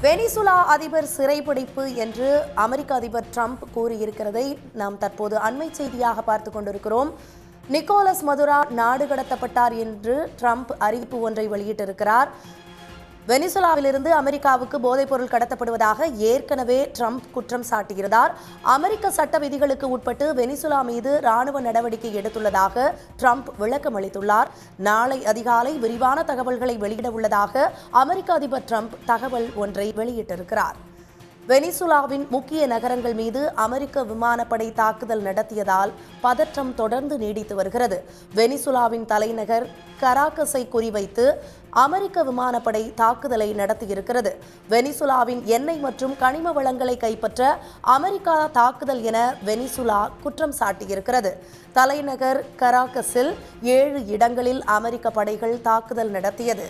Venezuela அதிபர் சிறைபிடிப்பு என்று அமெரிக்க அதிபர் ட்ரம்ப் கூறியிருக்கிறதை நாம் தற்போது அண்மை செய்தியாக பார்த்து கொண்டிருக்கிறோம். நிக்கோலஸ் மதுரோ நாடு கடத்தப்பட்டார் என்று ட்ரம்ப் அறிவிப்பு ஒன்றை வெளியிட்டிருக்கிறார். வெனிசுலாவிலிருந்து அமெரிக்காவுக்கு போதைப்பொருள் கடத்தப்படுவதாக ஏற்கனவே ட்ரம்ப் குற்றம் சாட்டியிருந்தார். அமெரிக்க சட்ட விதிகளுக்கு உட்பட்டு வெனிசுலா மீது ராணுவ நடவடிக்கை எடுத்துள்ளதாக ட்ரம்ப் விளக்கம் அளித்துள்ளார். நாளை அதிகாலை விரிவான தகவல்களை வெளியிட உள்ளதாக அமெரிக்க அதிபர் ட்ரம்ப் தகவல் ஒன்றை வெளியிட்டிருக்கிறார். வெனிசுலாவின் முக்கிய நகரங்கள் மீது அமெரிக்க விமானப்படை தாக்குதல் நடத்தியதால் பதற்றம் தொடர்ந்து நீடித்து வருகிறது. வெனிசுலாவின் தலைநகர் கராகஸை குறிவைத்து அமெரிக்க விமானப்படை தாக்குதலை நடத்தியிருக்கிறது. வெனிசுலாவின் எண்ணெய் மற்றும் கனிம வளங்களை கைப்பற்ற அமெரிக்கா தாக்குதல் என வெனிசுலா குற்றம் சாட்டியிருக்கிறது. தலைநகர் கராகஸில் 7 இடங்களில் அமெரிக்க படைகள் தாக்குதல் நடத்தியது.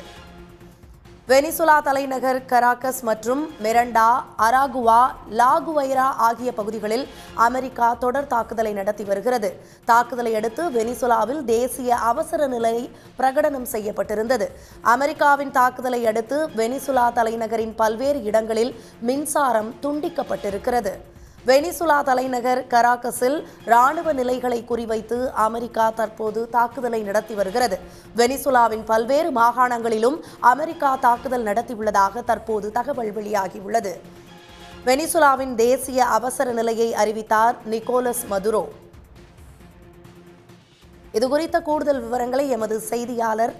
வெனிசுலா தலைநகர் கராகஸ் மற்றும் மெரண்டா, அராகுவா, லாகுவைரா ஆகிய பகுதிகளில் அமெரிக்கா தொடர் தாக்குதலை நடத்தி வருகிறது. தாக்குதலை அடுத்து வெனிசுலாவில் தேசிய அவசர நிலை பிரகடனம் செய்யப்பட்டிருந்தது. அமெரிக்காவின் தாக்குதலை அடுத்து வெனிசுலா தலைநகரின் பல்வேறு இடங்களில் மின்சாரம் துண்டிக்கப்பட்டிருக்கிறது. வெனிசுலா தலைநகர் கராகஸில் ராணுவ நிலைகளை குறிவைத்து அமெரிக்கா தற்போது தாக்குதலை நடத்தி வருகிறது. வெனிசுலாவின் பல்வேறு மாகாணங்களிலும் அமெரிக்கா தாக்குதல் நடத்தியுள்ளதாக தற்போது தகவல் வெளியாகியுள்ளது. வெனிசுலாவின் தேசிய அவசர நிலையை அறிவித்தார் நிக்கோலஸ் மதுரோ. இதுகுறித்த கூடுதல் விவரங்களை எமது செய்தியாளர்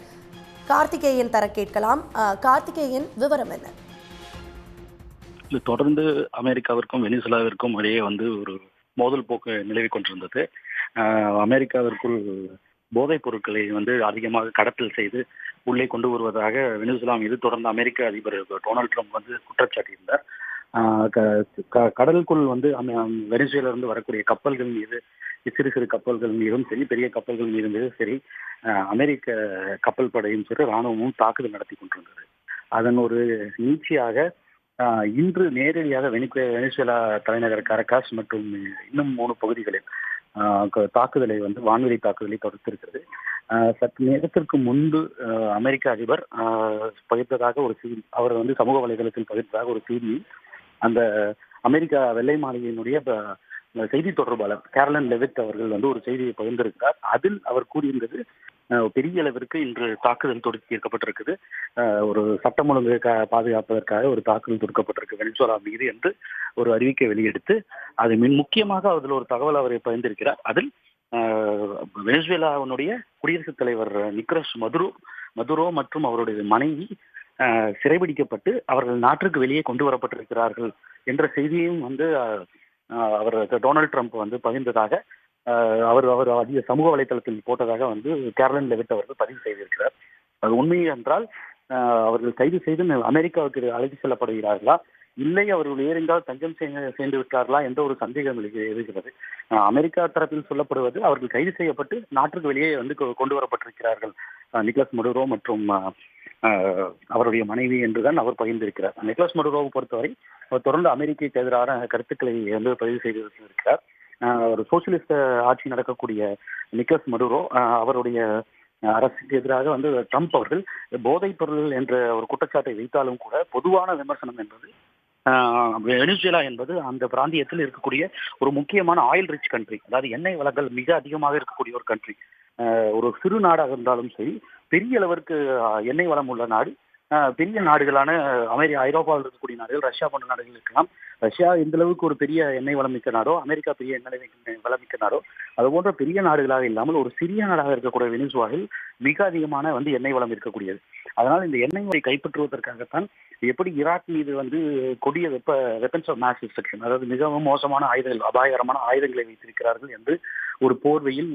கார்த்திகேயன் தர கேட்கலாம். கார்த்திகேயன், விவரம் என்ன? தொடர்ந்து அமெரிக்காவிற்கும் வெனிசுலாவிற்கும் இடையே ஒரு மோதல் போக்கு நிலவி கொண்டிருந்தது. அமெரிக்காவிற்குள் போதைப் பொருட்களை அதிகமாக கடத்தல் செய்து உள்ளே கொண்டு வருவதாக வெனிசுலா மீது தொடர்ந்து அமெரிக்க அதிபர் டொனால்ட் ட்ரம்ப் குற்றச்சாட்டியிருந்தார். கடலுக்குள் வெனிசுலாவிலிருந்து வரக்கூடிய கப்பல்கள் மீது, சிறு சிறு கப்பல்கள் மீதும் சரி, பெரிய கப்பல்கள் மீதும் சரி, அமெரிக்க கப்பல் படையும் சரி, இராணுவமும் தாக்குதல் நடத்தி கொண்டிருந்தது. அதன் ஒரு நீட்சியாக இன்று நேரடியாக வெனிசுலா தலைநகர் கரகாஸ் மற்றும் இன்னும் 3 பகுதிகளில் தாக்குதலை வான்வெளி தாக்குதலை தொடர்த்திருக்கிறது. சற்று நேரத்திற்கு முன்பு அமெரிக்க அதிபர் பகிர்ந்ததாக ஒரு செய்தி, அவர் சமூக வலைதளத்தில் பகிர்ந்ததாக ஒரு செய்தி, அந்த அமெரிக்கா வெள்ளை மாளிகையினுடைய செய்தி தொடர்பாளர் கேரலன் லெவிட் அவர்கள் ஒரு செய்தியை பகிர்ந்திருக்கிறார். அதில் அவர் கூறியிருந்தது, பெரிய அளவிற்கு இன்று தாக்குதல் தொடுக்கப்பட்டிருக்குது, ஒரு சட்டம் ஒழுங்கு பாதுகாப்பதற்காக ஒரு தாக்குதல் தொடுக்கப்பட்டிருக்கு வெனிசுலா மீது என்று ஒரு அறிவிக்கை வெளியெடுத்து, அது முக்கியமாக அதில் ஒரு தகவல் அவரை பகிர்ந்திருக்கிறார். அதில் வெனிசுலாவினுடைய குடியரசுத் தலைவர் நிக்கோலஸ் மதுரோ மற்றும் அவருடைய மனைவி சிறைபிடிக்கப்பட்டு அவர்கள் நாட்டிற்கு வெளியே கொண்டு வரப்பட்டிருக்கிறார்கள் என்ற செய்தியும் அவர் டொனால்ட் ட்ரம்ப் பகிர்ந்ததாக அவர் அதிக சமூக வலைதளத்தில் போட்டதாக கேரலன் லெவிட் அவர்கள் பதிவு செய்திருக்கிறார். அது உண்மை என்றால் அவர்கள் கைது செய்து அமெரிக்காவுக்கு அழைத்து செல்லப்படுகிறார்களா, இல்லை அவர்கள் வேறெங்கால் தஞ்சம் சேர்ந்து விட்டார்களா என்ற ஒரு சந்தேகம் இருக்கிறது. அமெரிக்கா தரப்பில் சொல்லப்படுவது, அவர்கள் கைது செய்யப்பட்டு நாட்டிற்கு வெளியே கொண்டு வரப்பட்டிருக்கிறார்கள் நிக்கோலஸ் மதுரோ மற்றும் அவருடைய மனைவி என்றுதான் அவர் பகிர்ந்திருக்கிறார். நிக்கோலஸ் மதுரோவை பொறுத்தவரை அவர் தொடர்ந்து அமெரிக்காவுக்கு எதிரான கருத்துக்களை பதிவு செய்திருக்கிறார். ஒரு சோசியலிஸ்ட் ஆட்சி நடக்கக்கூடிய நிக்கோலஸ் மதுரோ அவருடைய அரசுக்கு எதிராக ட்ரம்ப் அவர்கள் போதைப் பொருள் என்ற ஒரு குற்றச்சாட்டை வைத்தாலும் கூட பொதுவான விமர்சனம் என்பது வெனிசுலா என்பது அந்த பிராந்தியத்தில் இருக்கக்கூடிய ஒரு முக்கியமான ஆயில் ரிச் கண்ட்ரி, அதாவது எண்ணெய் வளங்கள் மிக அதிகமாக இருக்கக்கூடிய ஒரு கண்ட்ரி. ஒரு சிறு நாடாக இருந்தாலும் சரி, பெரிய அளவிற்கு எண்ணெய் வளம் உள்ள நாடு. பெரிய நாடுகளான ஐரோப்பாவில் இருக்கக்கூடிய நாடுகள், ரஷ்யா போன்ற நாடுகள் இருக்கலாம். ரஷ்யா எந்த அளவுக்கு ஒரு பெரிய எண்ணெய் வளம் மிக்க நாடோ, அமெரிக்கா பெரிய எண்ணெய் வளம் மிக்க நாடோ, அது போன்ற பெரிய நாடுகளாக இல்லாமல் ஒரு சிறிய நாடாக இருக்கக்கூடிய வெனிசுலாவில் மிக அதிகமான எண்ணெய் வளம் இருக்கக்கூடியது. அதனால் இந்த எண்ணெய் வளத்தை கைப்பற்றுவதற்காகத்தான் எப்படி ஈராக் மீது கொடிய வெப்பன்ஸ் ஆஃப் மாஸ் டிஸ்ட்ரக்ஷன், அதாவது மிகவும் மோசமான ஆயுதங்கள், அபாயகரமான ஆயுதங்களை வைத்திருக்கிறார்கள் என்று ஒரு போர்வையில்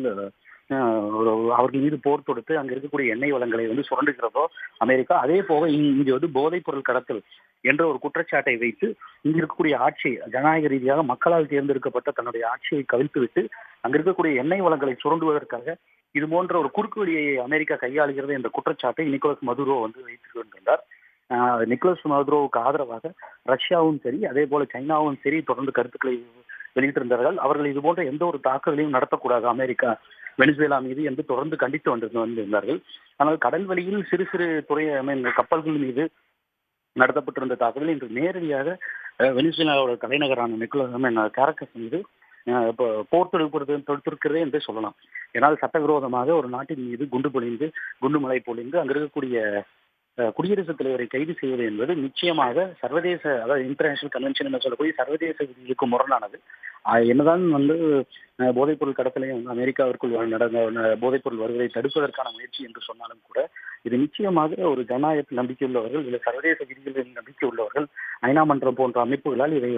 அவர்கள் மீது போர் தொடுத்து அங்க இருக்கக்கூடிய எண்ணெய் வளங்களை சுரண்டுகிறதோ அமெரிக்கா, அதே போக இங்கு போதைப் பொருள் கடத்தல் என்ற ஒரு குற்றச்சாட்டை வைத்து இங்கு இருக்கக்கூடிய ஆட்சி, ஜனநாயக ரீதியாக மக்களால் தேர்ந்தெடுக்கப்பட்ட தன்னுடைய ஆட்சியை கவிழ்த்து விட்டு அங்க இருக்கக்கூடிய எண்ணெய் வளங்களை சுரண்டுவதற்காக இது போன்ற ஒரு குறுக்கு வழியை அமெரிக்கா கையாளுகிறது என்ற குற்றச்சாட்டை நிக்கோலஸ் மதுரோ வைத்துக் கொண்டிருந்தார். நிக்கோலஸ் மதுரோவுக்கு ஆதரவாக ரஷ்யாவும் சரி, அதே போல சைனாவும் சரி தொடர்ந்து கருத்துக்களை வெளியிட்டிருந்தார்கள். அவர்கள் இது போன்ற எந்த ஒரு தாக்குதலையும் நடத்தக்கூடாது அமெரிக்கா வெனிசுவேலா மீது என்று தொடர்ந்து கண்டித்து வந்திருந்தார்கள். ஆனால் கடல் வழியில் சிறு சிறு கப்பல்கள் மீது நடத்தப்பட்டிருந்த தாக்குதல் இன்று நேரடியாக வெனிசுவேலாவோட தலைநகரான கேரக்கஸ் மீது இப்போ போர் தொடுத்திருக்கிறது என்றே சொல்லலாம். ஏன்னால் சட்டவிரோதமாக ஒரு நாட்டின் மீது குண்டு பொழிந்து குண்டு மழை பொழிந்து அங்க இருக்கக்கூடிய குடியரசுத் தலைவரை கைது செய்வது என்பது நிச்சயமாக சர்வதேச, அதாவது இன்டர்நேஷனல் கன்வென்ஷன் என்று சொல்லக்கூடிய சர்வதேச விதிகளுக்கு முரணானது. என்னதான் போதைப்பொருள் கடத்தலையும் அமெரிக்காவிற்குள் நடந்த போதைப்பொருள் வருவதை தடுப்பதற்கான முயற்சி என்று சொன்னாலும் கூட இது நிச்சயமாக ஒரு ஜனநாயகத்தில் நம்பிக்கை உள்ளவர்கள், இல்லை சர்வதேச விதிகளில் நம்பிக்கை உள்ளவர்கள், ஐநா மன்றம் போன்ற அமைப்புகளால் இதை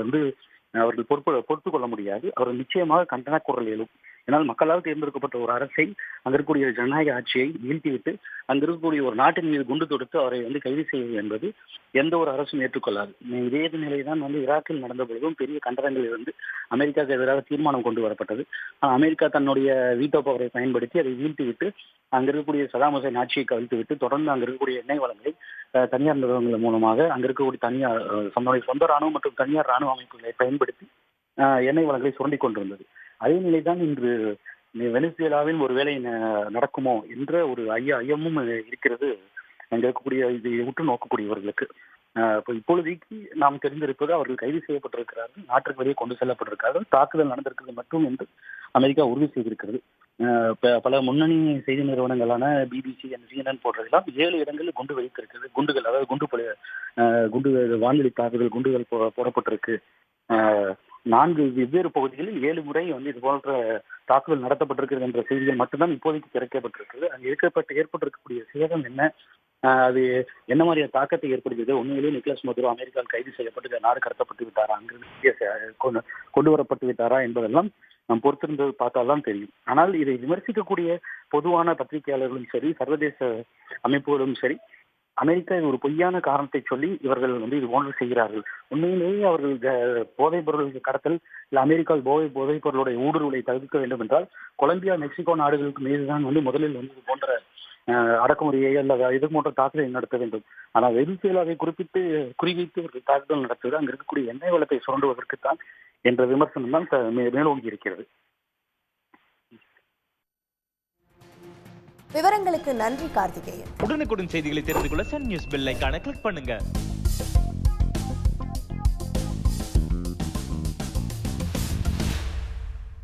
அவர்கள் பொறுத்துக் கொள்ள முடியாது. அவர்கள் நிச்சயமாக கண்டன குரல் எழும். ஏன்னால் மக்களால் தேர்ந்தெடுக்கப்பட்ட ஒரு அரசை, அங்க இருக்கக்கூடிய ஜனநாயக ஆட்சியை வீழ்த்திவிட்டு அங்க இருக்கக்கூடிய ஒரு நாட்டின் மீது குண்டு தொடுத்து அவரை கைது செய்வது என்பது எந்த ஒரு அரசும் ஏற்றுக்கொள்ளாது. இதே நிலைதான் ஈராக்கில் நடந்த பொழுதும் பெரிய கண்டனங்கள் அமெரிக்காவுக்கு எதிராக தீர்மானம் கொண்டு வரப்பட்டது. அமெரிக்கா தன்னுடைய வீட்டோ பவரை பயன்படுத்தி அதை வீழ்த்திவிட்டு அங்க இருக்கக்கூடிய சதாம் ஹுசைன் ஆட்சியை கவிழ்த்துவிட்டு தொடர்ந்து அங்க இருக்கக்கூடிய எண்ணெய் வளங்களை தனியார் நிறுவனங்கள் மூலமாக அங்க இருக்கக்கூடிய தனியார் தன்னுடைய சொந்த ராணுவம் மற்றும் தனியார் ராணுவ அமைப்புகளை பயன்படுத்தி எண்ணெய் வளங்களை சுரண்டி கொண்டிருந்தது. அதே நிலைதான் இன்று வெனிசுவேலாவில் ஒருவேளை நடக்குமோ என்ற ஒரு ஐயமும் இருக்கிறது அங்க இருக்கக்கூடிய இதை உற்று நோக்கக்கூடியவர்களுக்கு. இப்பொழுதைக்கு நாம் தெரிந்திருப்பது அவர்கள் கைது செய்யப்பட்டிருக்கிறார்கள், நாட்டுக்கு வெளியே கொண்டு செல்லப்பட்டிருக்கிறார்கள், தாக்குதல் நடந்திருக்கிறது மட்டும் என்று அமெரிக்கா உறுதி செய்திருக்கிறது. பல முன்னணி செய்தி நிறுவனங்களான பிபிசி, CNN போன்றதெல்லாம் 7 இடங்களில் குண்டு வைத்திருக்கிறது. குண்டுகள், அதாவது குண்டு வான்வெளி தாக்குதல் குண்டுகள் போடப்பட்டிருக்கு. 4 வெவ்வேறு பகுதிகளில் 7 முறை இது போன்ற தாக்குதல் நடத்தப்பட்டிருக்கிறது என்ற செய்திகள் மட்டும்தான் இப்போதைக்கு கிடைக்கப்பட்டிருக்கிறது. அங்கு ஏற்பட்டிருக்கக்கூடிய சேதம் என்ன, அது என்ன மாதிரியான தாக்கத்தை ஏற்படுகிறது, உண்மையிலேயே நிக்கோலஸ் மதுரோ அமெரிக்காவில் கைது செய்யப்பட்டு நாடு கடத்தப்பட்டு விட்டாரா, அங்கிருந்து கொண்டு வரப்பட்டு விட்டாரா என்பதெல்லாம் நாம் பொறுத்திருந்து பார்த்தால்தான் தெரியும். ஆனால் இதை விமர்சிக்கக்கூடிய பொதுவான பத்திரிகையாளர்களும் சரி, சர்வதேச அமைப்புகளும் சரி, அமெரிக்கா ஒரு பொய்யான காரணத்தை சொல்லி இவர்கள் இது போன்று செய்கிறார்கள். உண்மையிலேயே அவர்கள் போதைப் பொருள் கடத்தல் இல்லை அமெரிக்காவில் போதைப் பொருளுடைய ஊடுருவலை தவிர்க்க வேண்டும் என்றால் கொலம்பியா, மெக்சிகோ நாடுகளுக்கு மீதுதான் முதலில் இது போன்ற அடக்குமுறையை அல்லது இது போன்ற தாக்குதலை நடத்த வேண்டும். ஆனால் வெனிசுவேலாவை குறிவைத்து இவர்கள் தாக்குதல் நடத்துவது அங்கு இருக்கக்கூடிய எண்ணெய் வளத்தை சுரண்டுவதற்குத்தான் என்ற விமர்சனம் தான் மேலோங்கி இருக்கிறது. விவரங்களுக்கு நன்றி கார்த்திகேயன். உடனுக்குடன் செய்திகளை தெரிந்து கொள்ள சன் நியூஸ் பெல் ஐகானை கிளிக் பண்ணுங்க.